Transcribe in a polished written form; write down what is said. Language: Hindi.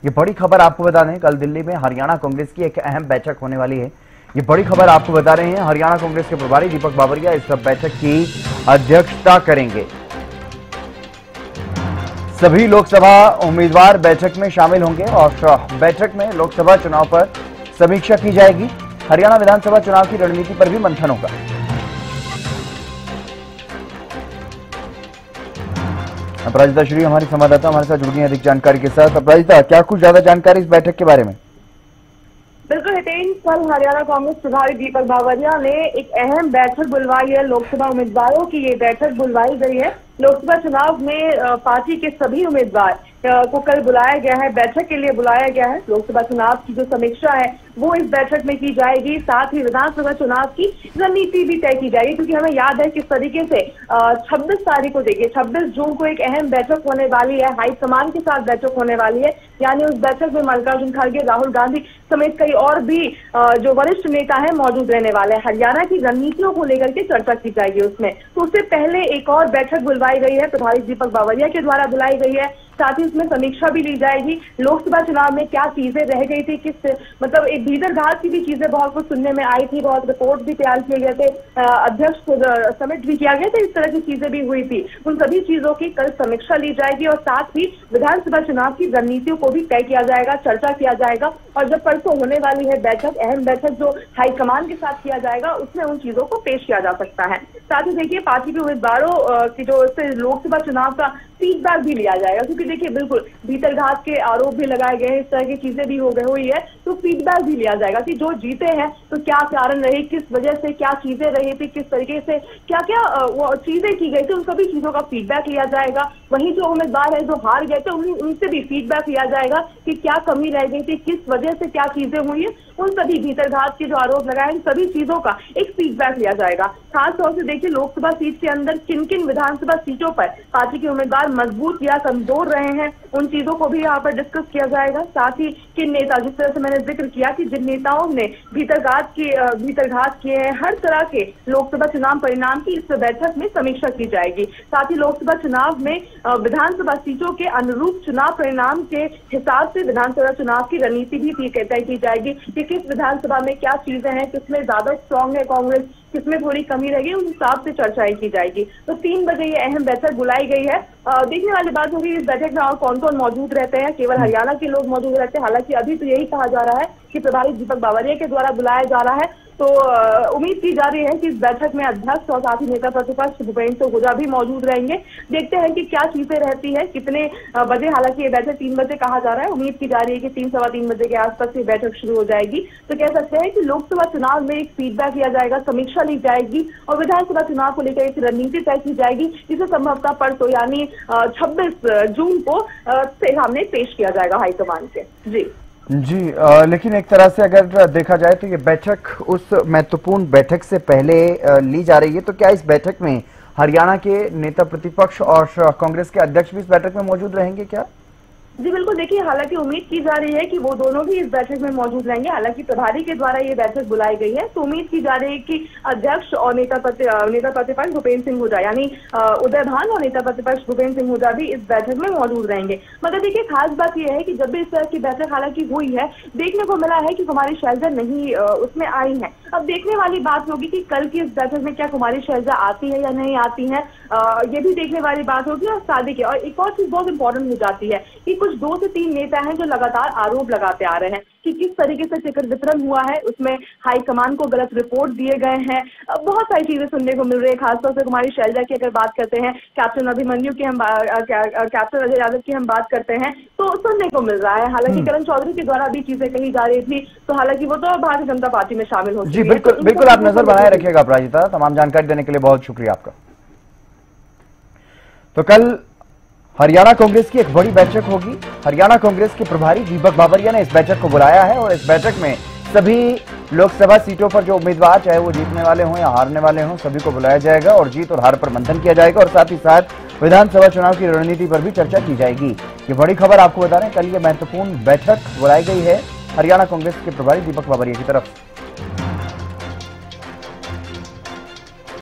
ये बड़ी खबर आपको बता दें, कल दिल्ली में हरियाणा कांग्रेस की एक अहम बैठक होने वाली है। ये बड़ी खबर आपको बता रहे हैं, हरियाणा कांग्रेस के प्रभारी दीपक बावरिया इस बैठक की अध्यक्षता करेंगे। सभी लोकसभा उम्मीदवार बैठक में शामिल होंगे और बैठक में लोकसभा चुनाव पर समीक्षा की जाएगी। हरियाणा विधानसभा चुनाव की रणनीति पर भी मंथन होगा। अपराजिता श्री हमारी संवाददाता हमारे साथ जुड़ गई अधिक जानकारी के साथ। अपराजिता, क्या कुछ ज्यादा जानकारी इस बैठक के बारे में? बिल्कुल हितेन, कल हरियाणा कांग्रेस प्रभारी दीपक बावरिया ने एक अहम बैठक बुलवाई है। लोकसभा उम्मीदवारों की ये बैठक बुलवाई गई है। लोकसभा चुनाव में पार्टी के सभी उम्मीदवार को कल बुलाया गया है, बैठक के लिए बुलाया गया है। लोकसभा चुनाव की जो समीक्षा है वो इस बैठक में की जाएगी। साथ ही विधानसभा चुनाव की रणनीति भी तय की जाएगी, क्योंकि हमें याद है किस तरीके से 26 तारीख को देखिए 26 जून को एक अहम बैठक होने वाली है, हाईकमान के साथ बैठक होने वाली है। यानी उस बैठक में मल्लिकार्जुन खड़गे, राहुल गांधी समेत कई और भी जो वरिष्ठ नेता है मौजूद रहने वाले हैं। हरियाणा की रणनीतियों को लेकर के चर्चा की जाएगी उसमें। तो उससे पहले एक और बैठक बुलवाई गई है, प्रभारी दीपक बावरिया के द्वारा बुलाई गई है। साथ ही इसमें समीक्षा भी ली जाएगी लोकसभा चुनाव में क्या चीजें रह गई थी, किस मतलब एक भीतर घात की भी चीजें बहुत कुछ सुनने में आई थी, बहुत रिपोर्ट भी तैयार किए गए थे, अध्यक्ष को समिट भी किया गया था, इस तरह की चीजें भी हुई थी। उन सभी चीजों की कल समीक्षा ली जाएगी और साथ ही विधानसभा चुनाव की रणनीतियों को भी तय किया जाएगा, चर्चा किया जाएगा। और जब परसों होने वाली है बैठक, अहम बैठक जो हाईकमान के साथ किया जाएगा, उसमें उन चीजों को पेश किया जा सकता है। साथ ही देखिए पार्टी के उम्मीदवारों की जो लोकसभा चुनाव का फीडबैक भी लिया जाएगा, क्योंकि देखिए बिल्कुल भीतरघात के आरोप भी लगाए गए हैं, इस तरह की चीजें भी हो गई हुई है। तो फीडबैक भी लिया जाएगा कि जो जीते हैं तो क्या कारण रही, किस वजह से क्या चीजें रही थी, किस तरीके से क्या क्या वो चीजें की गई थी, उन सभी चीजों का फीडबैक लिया जाएगा। वहीं जो उम्मीदवार है जो हार गए थे उनसे भी फीडबैक लिया जाएगा कि क्या कमी रह गई थी, किस वजह से क्या चीजें हुई है। उन सभी भीतरघात के जो आरोप लगाए इन सभी चीजों का एक फीडबैक लिया जाएगा। खासतौर से देखिए लोकसभा सीट के अंदर किन किन विधानसभा सीटों पर पार्टी के उम्मीदवार मजबूत या कमजोर रहे हैं, उन चीजों को भी यहाँ पर डिस्कस किया जाएगा। साथ ही किन नेता, जिस तरह से मैंने जिक्र किया कि जिन नेताओं ने भीतरघात किए हैं, हर तरह के लोकसभा चुनाव परिणाम की इस बैठक में समीक्षा की जाएगी। साथ ही लोकसभा चुनाव में विधानसभा सीटों के अनुरूप चुनाव परिणाम के हिसाब से विधानसभा चुनाव की रणनीति भी तय की जाएगी कि किस विधानसभा में क्या चीजें हैं, किसमें ज्यादा स्ट्रांग है कांग्रेस, किसमें थोड़ी कमी रहेगी, उस हिसाब से चर्चाएं की जाएगी। तो 3 बजे ये अहम बैठक बुलाई गई है। देखने वाली बात होगी इस बैठक में और कौन कौन मौजूद रहते हैं। केवल हरियाणा के लोग मौजूद रहते हैं, हालांकि अभी तो यही कहा जा रहा है कि प्रभारी दीपक बावरिया के द्वारा बुलाया जा रहा है। तो उम्मीद की जा रही है कि इस बैठक में अध्यक्ष और साथ ही नेता प्रतिपक्ष भूपेंद्र हुड्डा भी मौजूद रहेंगे। देखते हैं कि क्या चीजें रहती है, कितने बजे। हालांकि ये बैठक 3 बजे कहा जा रहा है, उम्मीद की जा रही है कि 3 सवा 3 बजे के आसपास ये बैठक शुरू हो जाएगी। तो कह सकते हैं कि लोकसभा चुनाव में एक फीडबैक लिया जाएगा, समीक्षा ली जाएगी और विधानसभा चुनाव को लेकर एक रणनीति तय की जाएगी, जिसे संभवतः परसों यानी 26 जून को सामने पेश किया जाएगा हाईकमान से। जी, लेकिन एक तरह से अगर देखा जाए तो ये बैठक उस महत्वपूर्ण बैठक से पहले ली जा रही है। तो क्या इस बैठक में हरियाणा के नेता प्रतिपक्ष और कांग्रेस के अध्यक्ष भी इस बैठक में मौजूद रहेंगे क्या? जी बिल्कुल, देखिए हालांकि उम्मीद की जा रही है कि वो दोनों भी इस बैठक में मौजूद रहेंगे। हालांकि प्रभारी के द्वारा ये बैठक बुलाई गई है, तो उम्मीद की जा रही है कि अध्यक्ष और नेता प्रतिपक्ष भूपेंद्र सिंह हुड्डा यानी उदय भान और नेता प्रतिपक्ष भूपेंद्र सिंह हुड्डा भी इस बैठक में मौजूद रहेंगे। मगर देखिए खास बात यह है कि जब भी इस तरह की बैठक हालांकि हुई है, देखने को मिला है कि कुमारी शैलजा नहीं उसमें आई है। अब देखने वाली बात होगी कि कल की इस बैठक में क्या कुमारी शैलजा आती है या नहीं आती है, ये भी देखने वाली बात होगी। और शादी के और एक और चीज बहुत इंपॉर्टेंट हो जाती है कि कुछ 2 से 3 नेता हैं जो लगातार आरोप लगाते आ रहे हैं कि किस तरीके से टिकट वितरण हुआ है, उसमें हाईकमान को गलत रिपोर्ट दिए गए हैं। बहुत सारी चीजें सुनने को मिल रही है। खासतौर से कुमारी शैलजा की अगर बात करते हैं, कैप्टन अभिमन्यु की हम कैप्टन अजय यादव की हम बात करते हैं, तो सुनने को मिल रहा है। हालांकि करण चौधरी के द्वारा भी चीजें कही जा रही थी, तो हालांकि वो तो भारतीय जनता पार्टी में शामिल हो। जी बिल्कुल, आप नजर बनाए रखिएगा अपराजिता। तमाम जानकारी देने के लिए बहुत शुक्रिया आपका। तो कल हरियाणा कांग्रेस की एक बड़ी बैठक होगी। हरियाणा कांग्रेस के प्रभारी दीपक बावरिया ने इस बैठक को बुलाया है और इस बैठक में सभी लोकसभा सीटों पर जो उम्मीदवार, चाहे वो जीतने वाले हों या हारने वाले हों, सभी को बुलाया जाएगा और जीत और हार पर मंथन किया जाएगा और साथ ही साथ विधानसभा चुनाव की रणनीति पर भी चर्चा की जाएगी। ये बड़ी खबर आपको बता रहे हैं, कल ये महत्वपूर्ण बैठक बुलाई गई है हरियाणा कांग्रेस के प्रभारी दीपक बावरिया की तरफ से।